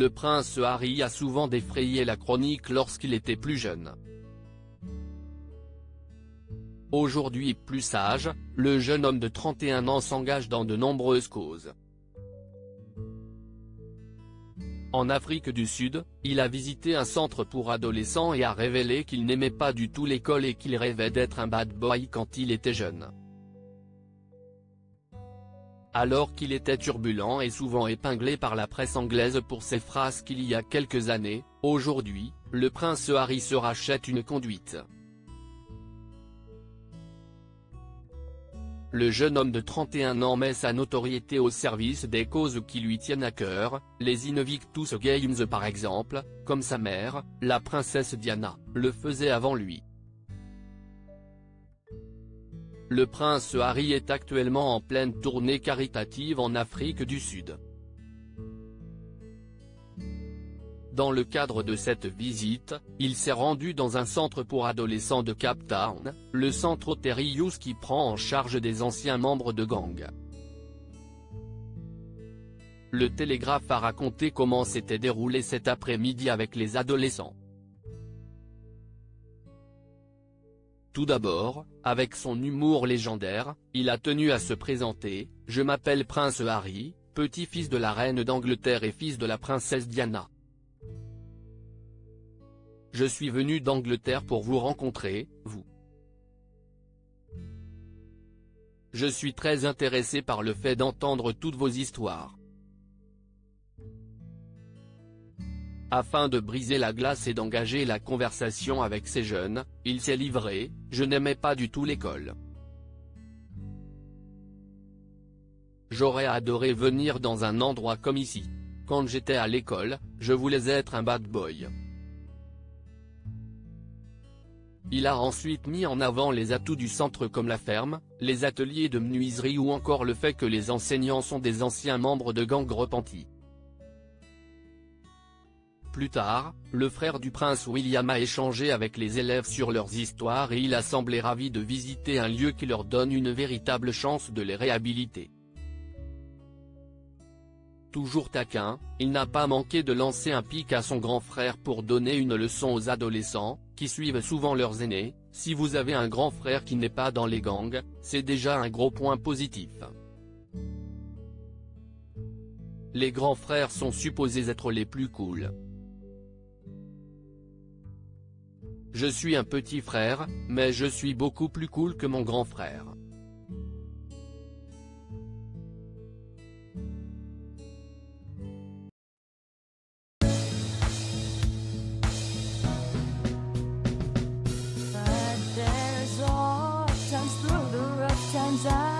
le prince Harry a souvent défrayé la chronique lorsqu'il était plus jeune. Aujourd'hui plus sage, le jeune homme de 31 ans s'engage dans de nombreuses causes. En Afrique du Sud, il a visité un centre pour adolescents et a révélé qu'il n'aimait pas du tout l'école et qu'il rêvait d'être un bad boy quand il était jeune. Alors qu'il était turbulent et souvent épinglé par la presse anglaise pour ses phrases qu'il y a quelques années, aujourd'hui, le prince Harry se rachète une conduite. Le jeune homme de 31 ans met sa notoriété au service des causes qui lui tiennent à cœur, les Invictus Games par exemple, comme sa mère, la princesse Diana, le faisait avant lui. Le prince Harry est actuellement en pleine tournée caritative en Afrique du Sud. Dans le cadre de cette visite, il s'est rendu dans un centre pour adolescents de Cape Town, le centre Terry Hughes qui prend en charge des anciens membres de gangs. Le Télégraphe a raconté comment s'était déroulé cet après-midi avec les adolescents. Tout d'abord, avec son humour légendaire, il a tenu à se présenter: « Je m'appelle Prince Harry, petit-fils de la reine d'Angleterre et fils de la princesse Diana. Je suis venu d'Angleterre pour vous rencontrer, vous. Je suis très intéressé par le fait d'entendre toutes vos histoires. » Afin de briser la glace et d'engager la conversation avec ces jeunes, il s'est livré: « Je n'aimais pas du tout l'école. J'aurais adoré venir dans un endroit comme ici. Quand j'étais à l'école, je voulais être un bad boy. » Il a ensuite mis en avant les atouts du centre comme la ferme, les ateliers de menuiserie ou encore le fait que les enseignants sont des anciens membres de gangs repentis. Plus tard, le frère du prince William a échangé avec les élèves sur leurs histoires et il a semblé ravi de visiter un lieu qui leur donne une véritable chance de les réhabiliter. Toujours taquin, il n'a pas manqué de lancer un pic à son grand frère pour donner une leçon aux adolescents, qui suivent souvent leurs aînés: « Si vous avez un grand frère qui n'est pas dans les gangs, c'est déjà un gros point positif. Les grands frères sont supposés être les plus cool. Je suis un petit frère, mais je suis beaucoup plus cool que mon grand frère. » Times I